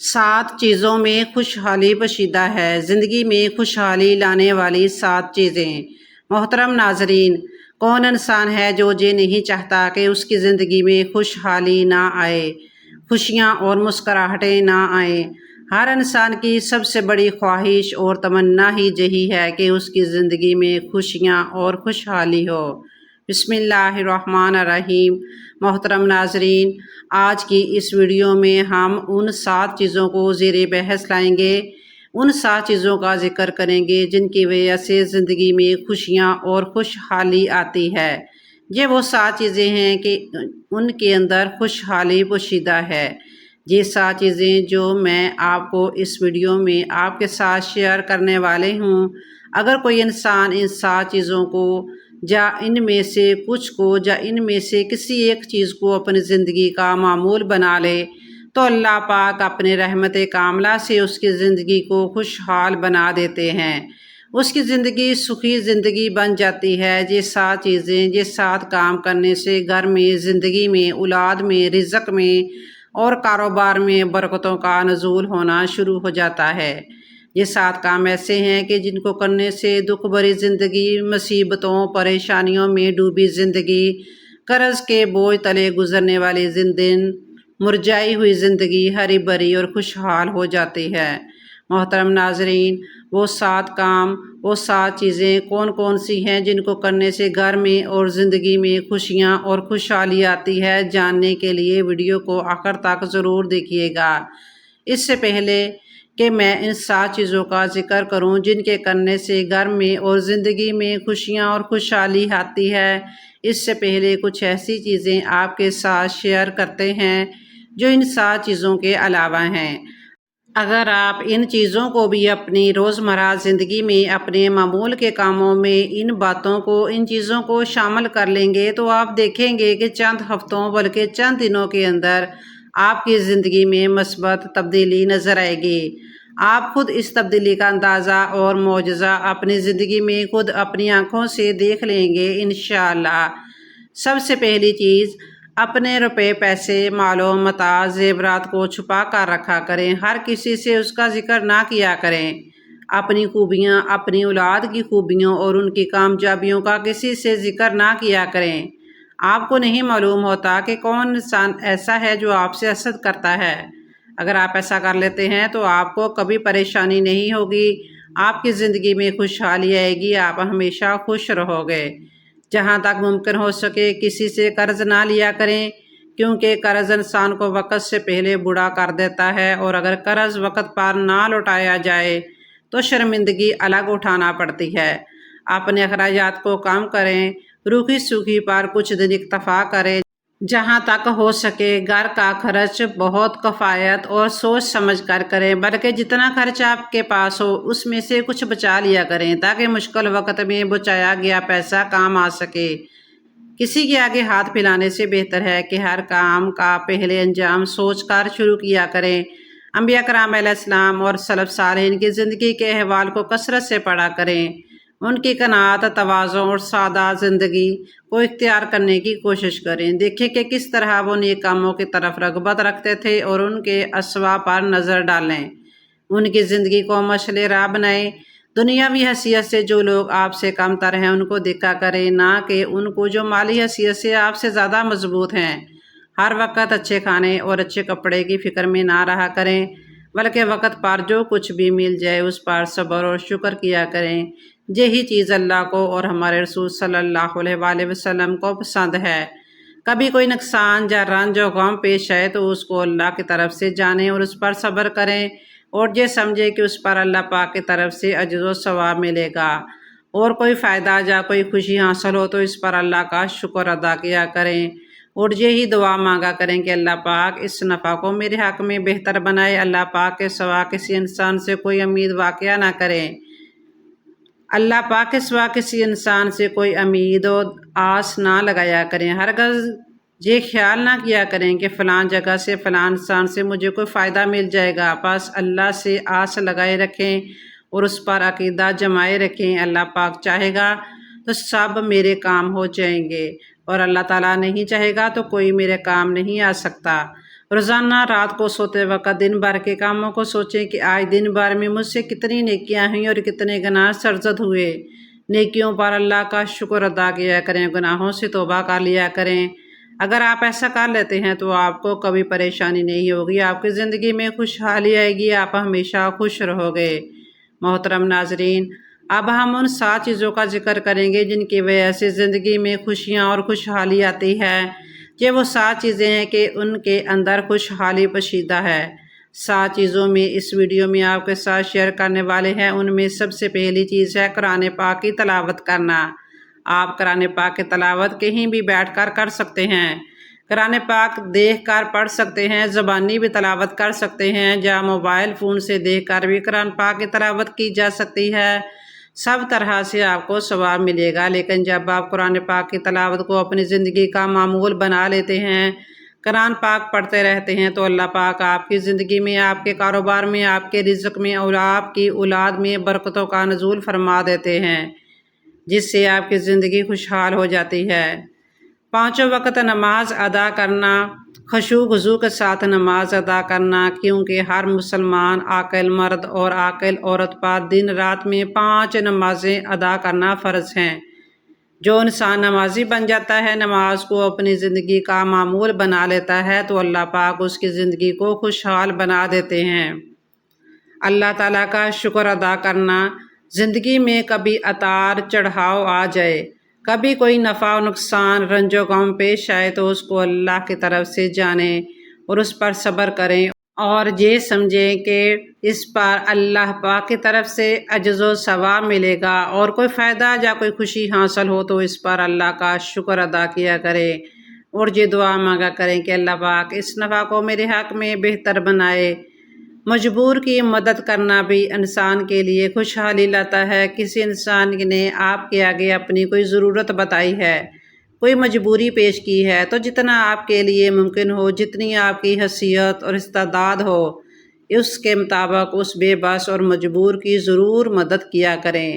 7 چیزوں میں خوشحالی پوشیدہ ہے۔ زندگی میں خوشحالی لانے والی 7 چیزیں۔ محترم ناظرین، کون انسان ہے جو یہ نہیں چاہتا کہ اس کی زندگی میں خوشحالی نہ آئے، خوشیاں اور مسکراہٹیں نہ آئیں۔ ہر انسان کی سب سے بڑی خواہش اور تمنا ہی یہی ہے کہ اس کی زندگی میں خوشیاں اور خوشحالی ہو۔ بسم اللہ الرحمن الرحیم۔ محترم ناظرین، آج کی اس ویڈیو میں ہم ان 7 چیزوں کو زیر بحث لائیں گے، ان 7 چیزوں کا ذکر کریں گے جن کی وجہ سے زندگی میں خوشیاں اور خوشحالی آتی ہے۔ یہ وہ 7 چیزیں ہیں کہ ان کے اندر خوشحالی پوشیدہ ہے۔ یہ 7 چیزیں جو میں آپ کو اس ویڈیو میں آپ کے ساتھ شیئر کرنے والے ہوں، اگر کوئی انسان ان 7 چیزوں کو یا ان میں سے کچھ کو یا ان میں سے کسی ایک چیز کو اپنی زندگی کا معمول بنا لے تو اللہ پاک اپنے رحمت کاملہ سے اس کی زندگی کو خوشحال بنا دیتے ہیں، اس کی زندگی سخی زندگی بن جاتی ہے۔ یہ 7 چیزیں، یہ 7 کام کرنے سے گھر میں، زندگی میں، اولاد میں، رزق میں اور کاروبار میں برکتوں کا نزول ہونا شروع ہو جاتا ہے۔ یہ 7 کام ایسے ہیں کہ جن کو کرنے سے دکھ بھری زندگی، مصیبتوں پریشانیوں میں ڈوبی زندگی، قرض کے بوجھ تلے گزرنے والی دن، مرجھائی ہوئی زندگی ہری بھری اور خوشحال ہو جاتی ہے۔ محترم ناظرین، وہ 7 کام، وہ 7 چیزیں کون کون سی ہیں جن کو کرنے سے گھر میں اور زندگی میں خوشیاں اور خوشحالی آتی ہے، جاننے کے لیے ویڈیو کو آخر تک ضرور دیکھیے گا۔ اس سے پہلے کہ میں ان 7 چیزوں کا ذکر کروں جن کے کرنے سے گھر میں اور زندگی میں خوشیاں اور خوشحالی آتی ہے، اس سے پہلے کچھ ایسی چیزیں آپ کے ساتھ شیئر کرتے ہیں جو ان 7 چیزوں کے علاوہ ہیں۔ اگر آپ ان چیزوں کو بھی اپنی روزمرہ زندگی میں، اپنے معمول کے کاموں میں ان چیزوں کو شامل کر لیں گے تو آپ دیکھیں گے کہ چند ہفتوں بلکہ چند دنوں کے اندر آپ کی زندگی میں مثبت تبدیلی نظر آئے گی۔ آپ خود اس تبدیلی کا اندازہ اور معجزہ اپنی زندگی میں خود اپنی آنکھوں سے دیکھ لیں گے انشاءاللہ۔ سب سے پہلی چیز، اپنے روپے، پیسے، مال و متاع، زیورات کو چھپا کر رکھا کریں، ہر کسی سے اس کا ذکر نہ کیا کریں۔ اپنی خوبیاں، اپنی اولاد کی خوبیوں اور ان کی کامیابیوں کا کسی سے ذکر نہ کیا کریں۔ آپ کو نہیں معلوم ہوتا کہ کون انسان ایسا ہے جو آپ سے حسد کرتا ہے۔ اگر آپ ایسا کر لیتے ہیں تو آپ کو کبھی پریشانی نہیں ہوگی، آپ کی زندگی میں خوشحالی آئے گی، آپ ہمیشہ خوش رہو گے۔ جہاں تک ممکن ہو سکے کسی سے قرض نہ لیا کریں، کیونکہ قرض انسان کو وقت سے پہلے بوڑھا کر دیتا ہے، اور اگر قرض وقت پر نہ لوٹایا جائے تو شرمندگی الگ اٹھانا پڑتی ہے۔ اپنے اخراجات کو کم کریں، روکھی سوکھی پر کچھ دن اکتفا کریں۔ جہاں تک ہو سکے گھر کا خرچ بہت کفایت اور سوچ سمجھ کر کریں، بلکہ جتنا خرچ آپ کے پاس ہو اس میں سے کچھ بچا لیا کریں تاکہ مشکل وقت میں بچایا گیا پیسہ کام آ سکے۔ کسی کے آگے ہاتھ پھیلانے سے بہتر ہے کہ ہر کام کا پہلے انجام سوچ کر شروع کیا کریں۔ انبیاء کرام علیہ السلام اور سلف صالحین کی زندگی کے احوال کو کثرت سے پڑھا کریں، ان کی قناعت، تواضع اور سادہ زندگی کو اختیار کرنے کی کوشش کریں۔ دیکھیں کہ کس طرح وہ نیک کاموں کی طرف رغبت رکھتے تھے اور ان کے اسباب پر نظر ڈالیں، ان کی زندگی کو مشعل راہ بنائیں۔ دنیاوی حیثیت سے جو لوگ آپ سے کم تر ہیں ان کو دیکھا کریں، نہ کہ ان کو جو مالی حیثیت سے آپ سے زیادہ مضبوط ہیں۔ ہر وقت اچھے کھانے اور اچھے کپڑے کی فکر میں نہ رہا کریں، بلکہ وقت پر جو کچھ بھی مل جائے اس پر صبر اور شکر کیا کریں۔ یہی چیز اللہ کو اور ہمارے رسول صلی اللہ علیہ وآلہ وسلم کو پسند ہے۔ کبھی کوئی نقصان یا رنج و غم پیش آئے تو اس کو اللہ کی طرف سے جانیں اور اس پر صبر کریں، اور یہ سمجھے کہ اس پر اللہ پاک کی طرف سے اجر و ثواب ملے گا، اور کوئی فائدہ یا کوئی خوشی حاصل ہو تو اس پر اللہ کا شکر ادا کیا کریں، اور یہی دعا مانگا کریں کہ اللہ پاک اس نفع کو میرے حق میں بہتر بنائے، اللہ پاک کے سوا کسی انسان سے کوئی امید واقعہ نہ کریں، اللہ پاک کے سوا کسی انسان سے کوئی امید و آس نہ لگایا کریں، ہرگز یہ خیال نہ کیا کریں کہ فلاں جگہ سے فلاں انسان سے مجھے کوئی فائدہ مل جائے گا، بس اللہ سے آس لگائے رکھیں اور اس پر عقیدہ جمائے رکھیں، اللہ پاک چاہے گا تو سب میرے کام ہو جائیں گے، اور اللہ تعالیٰ نہیں چاہے گا تو کوئی میرے کام نہیں آ سکتا۔ روزانہ رات کو سوتے وقت دن بھر کے کاموں کو سوچیں کہ آج دن بھر میں مجھ سے کتنی نیکیاں ہوئیں اور کتنے گناہ سرزد ہوئے۔ نیکیوں پر اللہ کا شکر ادا کیا کریں، گناہوں سے توبہ کر لیا کریں۔ اگر آپ ایسا کر لیتے ہیں تو آپ کو کبھی پریشانی نہیں ہوگی، آپ کی زندگی میں خوشحالی آئے گی، آپ ہمیشہ خوش رہو گے۔ محترم ناظرین، اب ہم ان 7 چیزوں کا ذکر کریں گے جن کی وجہ سے زندگی میں خوشیاں اور خوشحالی آتی ہے۔ یہ وہ 7 چیزیں ہیں کہ ان کے اندر خوشحالی پوشیدہ ہے۔ 7 چیزوں میں اس ویڈیو میں آپ کے ساتھ شیئر کرنے والے ہیں۔ ان میں سب سے پہلی چیز ہے قرآن پاک کی تلاوت کرنا۔ آپ قرآن پاک کی تلاوت کہیں بھی بیٹھ کر کر سکتے ہیں۔ قرآن پاک دیکھ کر پڑھ سکتے ہیں، زبانی بھی تلاوت کر سکتے ہیں، یا موبائل فون سے دیکھ کر بھی قرآن پاک کی تلاوت کی جا سکتی ہے۔ سب طرح سے آپ کو ثواب ملے گا، لیکن جب آپ قرآن پاک کی تلاوت کو اپنی زندگی کا معمول بنا لیتے ہیں، قرآن پاک پڑھتے رہتے ہیں، تو اللہ پاک آپ کی زندگی میں، آپ کے کاروبار میں، آپ کے رزق میں اور آپ کی اولاد میں برکتوں کا نزول فرما دیتے ہیں، جس سے آپ کی زندگی خوشحال ہو جاتی ہے۔ 5 وقت نماز ادا کرنا، خشوع خضوع کے ساتھ نماز ادا کرنا، کیونکہ ہر مسلمان عاقل مرد اور عاقل عورت پر دن رات میں 5 نمازیں ادا کرنا فرض ہیں۔ جو انسان نمازی بن جاتا ہے، نماز کو اپنی زندگی کا معمول بنا لیتا ہے، تو اللہ پاک اس کی زندگی کو خوشحال بنا دیتے ہیں۔ اللہ تعالیٰ کا شکر ادا کرنا، زندگی میں کبھی اتار چڑھاؤ آ جائے، کبھی کوئی نفع و نقصان، رنج و غم پیش آئے، تو اس کو اللہ کی طرف سے جانیں اور اس پر صبر کریں، اور یہ سمجھیں کہ اس پر اللہ پاک کی طرف سے اجر و ثواب ملے گا، اور کوئی فائدہ یا کوئی خوشی حاصل ہو تو اس پر اللہ کا شکر ادا کیا کریں، اور یہ دعا مانگا کریں کہ اللہ پاک اس نفع کو میرے حق میں بہتر بنائے۔ مجبور کی مدد کرنا بھی انسان کے لیے خوشحالی لاتا ہے۔ کسی انسان نے آپ کے آگے اپنی کوئی ضرورت بتائی ہے، کوئی مجبوری پیش کی ہے، تو جتنا آپ کے لیے ممکن ہو، جتنی آپ کی حیثیت اور استعداد ہو، اس کے مطابق اس بے بس اور مجبور کی ضرور مدد کیا کریں۔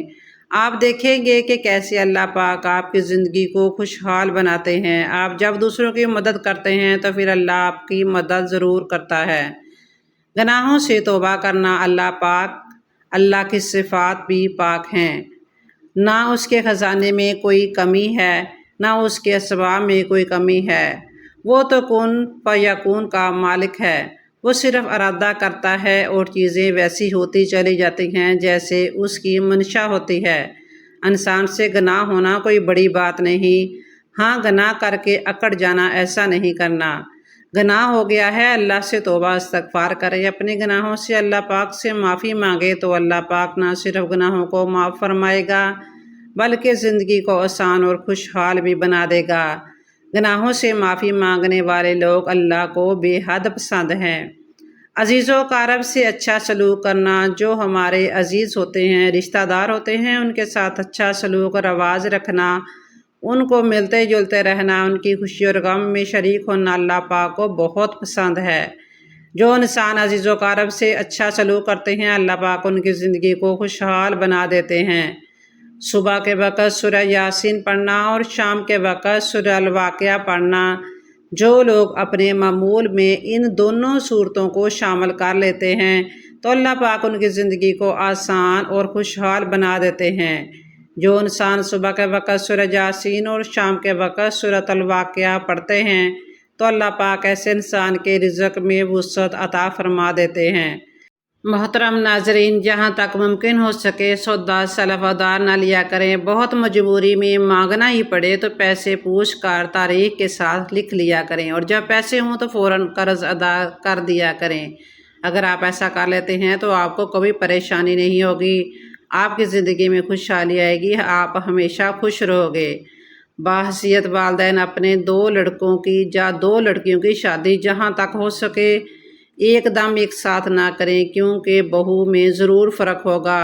آپ دیکھیں گے کہ کیسے اللہ پاک آپ کی زندگی کو خوشحال بناتے ہیں۔ آپ جب دوسروں کی مدد کرتے ہیں تو پھر اللہ آپ کی مدد ضرور کرتا ہے۔ گناہوں سے توبہ کرنا، اللہ کی صفات بھی پاک ہیں، نہ اس کے خزانے میں کوئی کمی ہے، نہ اس کے اسباب میں کوئی کمی ہے۔ وہ تو کن فیکون کا مالک ہے، وہ صرف ارادہ کرتا ہے اور چیزیں ویسی ہوتی چلی جاتی ہیں جیسے اس کی منشا ہوتی ہے۔ انسان سے گناہ ہونا کوئی بڑی بات نہیں، ہاں گناہ کر کے اکڑ جانا، ایسا نہیں کرنا۔ گناہ ہو گیا ہے، اللہ سے توبہ استغفار کرے، اپنے گناہوں سے اللہ پاک سے معافی مانگے، تو اللہ پاک نہ صرف گناہوں کو معاف فرمائے گا بلکہ زندگی کو آسان اور خوشحال بھی بنا دے گا۔ گناہوں سے معافی مانگنے والے لوگ اللہ کو بے حد پسند ہیں۔ عزیز و اقارب سے اچھا سلوک کرنا، جو ہمارے عزیز ہوتے ہیں، رشتہ دار ہوتے ہیں، ان کے ساتھ اچھا سلوک اور رواج رکھنا، ان کو ملتے جلتے رہنا، ان کی خوشی اور غم میں شریک ہونا اللہ پاک کو بہت پسند ہے۔ جو انسان عزیز و اقارب سے اچھا سلوک کرتے ہیں، اللہ پاک ان کی زندگی کو خوشحال بنا دیتے ہیں۔ صبح کے وقت سورہ یاسین پڑھنا اور شام کے وقت سورہ الواقعہ پڑھنا، جو لوگ اپنے معمول میں ان دونوں صورتوں کو شامل کر لیتے ہیں تو اللہ پاک ان کی زندگی کو آسان اور خوشحال بنا دیتے ہیں۔ جو انسان صبح کے وقت سورہ یاسین اور شام کے وقت سورہ الواقعہ پڑھتے ہیں تو اللہ پاک ایسے انسان کے رزق میں وسعت عطا فرما دیتے ہیں۔ محترم ناظرین، جہاں تک ممکن ہو سکے سودا سلف ادھار نہ لیا کریں۔ بہت مجبوری میں مانگنا ہی پڑے تو پیسے پوچھ کر تاریخ کے ساتھ لکھ لیا کریں، اور جب پیسے ہوں تو فوراً قرض ادا کر دیا کریں۔ اگر آپ ایسا کر لیتے ہیں تو آپ کو کبھی پریشانی نہیں ہوگی، آپ کی زندگی میں خوشحالی آئے گی، آپ ہمیشہ خوش رہو گے۔ باحثیت والدین اپنے 2 لڑکوں کی یا 2 لڑکیوں کی شادی جہاں تک ہو سکے ایک دم ایک ساتھ نہ کریں، کیونکہ بہو میں ضرور فرق ہوگا،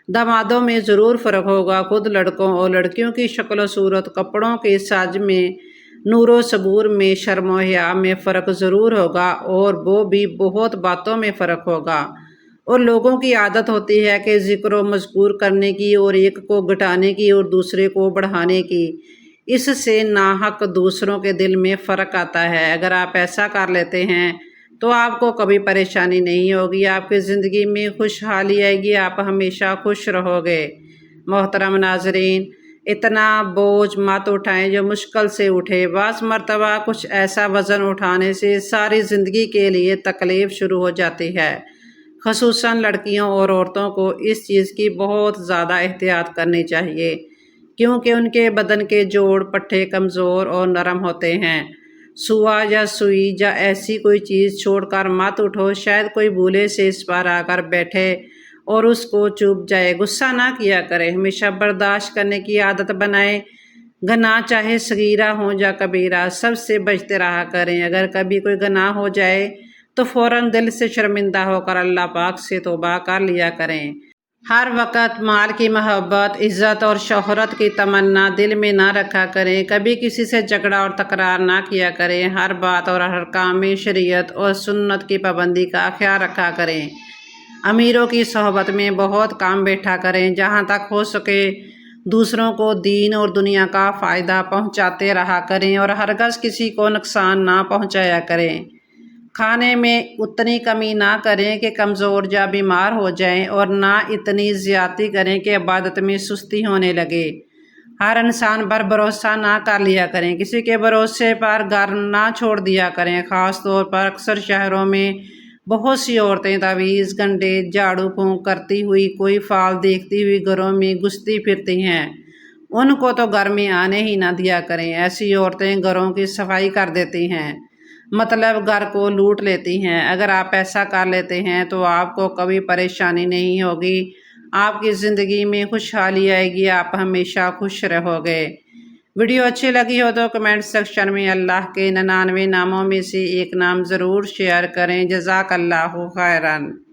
دامادوں میں ضرور فرق ہوگا، خود لڑکوں اور لڑکیوں کی شکل و صورت، کپڑوں کے ساز میں، نور و صبور میں، شرم و حیا میں فرق ضرور ہوگا، اور وہ بھی بہت باتوں میں فرق ہوگا۔ اور لوگوں کی عادت ہوتی ہے کہ ذکر و مذکور کرنے کی، اور ایک کو گھٹانے کی اور دوسرے کو بڑھانے کی، اس سے ناحق دوسروں کے دل میں فرق آتا ہے۔ اگر آپ ایسا کر لیتے ہیں تو آپ کو کبھی پریشانی نہیں ہوگی، آپ کی زندگی میں خوشحالی آئے گی، آپ ہمیشہ خوش رہو گے۔ محترم ناظرین، اتنا بوجھ مت اٹھائیں جو مشکل سے اٹھے۔ بعض مرتبہ کچھ ایسا وزن اٹھانے سے ساری زندگی کے لیے تکلیف شروع ہو جاتی ہے۔ خصوصاً لڑکیوں اور عورتوں کو اس چیز کی بہت زیادہ احتیاط کرنی چاہیے، کیونکہ ان کے بدن کے جوڑ پٹھے کمزور اور نرم ہوتے ہیں۔ سوا یا سوئی یا ایسی کوئی چیز چھوڑ کر مت اٹھو، شاید کوئی بھولے سے اس پر آ کر بیٹھے اور اس کو چوب جائے۔ غصہ نہ کیا کریں، ہمیشہ برداشت کرنے کی عادت بنائیں۔ گناہ چاہے صغیرہ ہوں یا کبیرہ، سب سے بچتے رہا کریں۔ اگر کبھی کوئی گناہ ہو جائے تو فوراً دل سے شرمندہ ہو کر اللہ پاک سے توبہ کر لیا کریں۔ ہر وقت مال کی محبت، عزت اور شہرت کی تمنا دل میں نہ رکھا کریں۔ کبھی کسی سے جھگڑا اور تکرار نہ کیا کریں۔ ہر بات اور ہر کام میں شریعت اور سنت کی پابندی کا خیال رکھا کریں۔ امیروں کی صحبت میں بہت کام بیٹھا کریں۔ جہاں تک ہو سکے دوسروں کو دین اور دنیا کا فائدہ پہنچاتے رہا کریں اور ہرگز کسی کو نقصان نہ پہنچایا کریں۔ کھانے میں اتنی کمی نہ کریں کہ کمزور یا بیمار ہو جائیں، اور نہ اتنی زیادتی کریں کہ عبادت میں سستی ہونے لگے۔ ہر انسان پر بھروسہ نہ کر لیا کریں، کسی کے بھروسے پر گھر نہ چھوڑ دیا کریں۔ خاص طور پر اکثر شہروں میں بہت سی عورتیں تعویذ، گنڈے، جھاڑو پھونک کرتی ہوئی، کوئی فال دیکھتی ہوئی گھروں میں گھستی پھرتی ہیں۔ ان کو تو گھر میں آنے ہی نہ دیا کریں۔ ایسی عورتیں گھروں کی صفائی کر دیتی ہیں، مطلب گھر کو لوٹ لیتی ہیں۔ اگر آپ ایسا کر لیتے ہیں تو آپ کو کبھی پریشانی نہیں ہوگی، آپ کی زندگی میں خوشحالی آئے گی، آپ ہمیشہ خوش رہو گے۔ ویڈیو اچھی لگی ہو تو کمنٹ سیکشن میں اللہ کے 99 ناموں میں سے ایک نام ضرور شیئر کریں۔ جزاک اللہ خیراً۔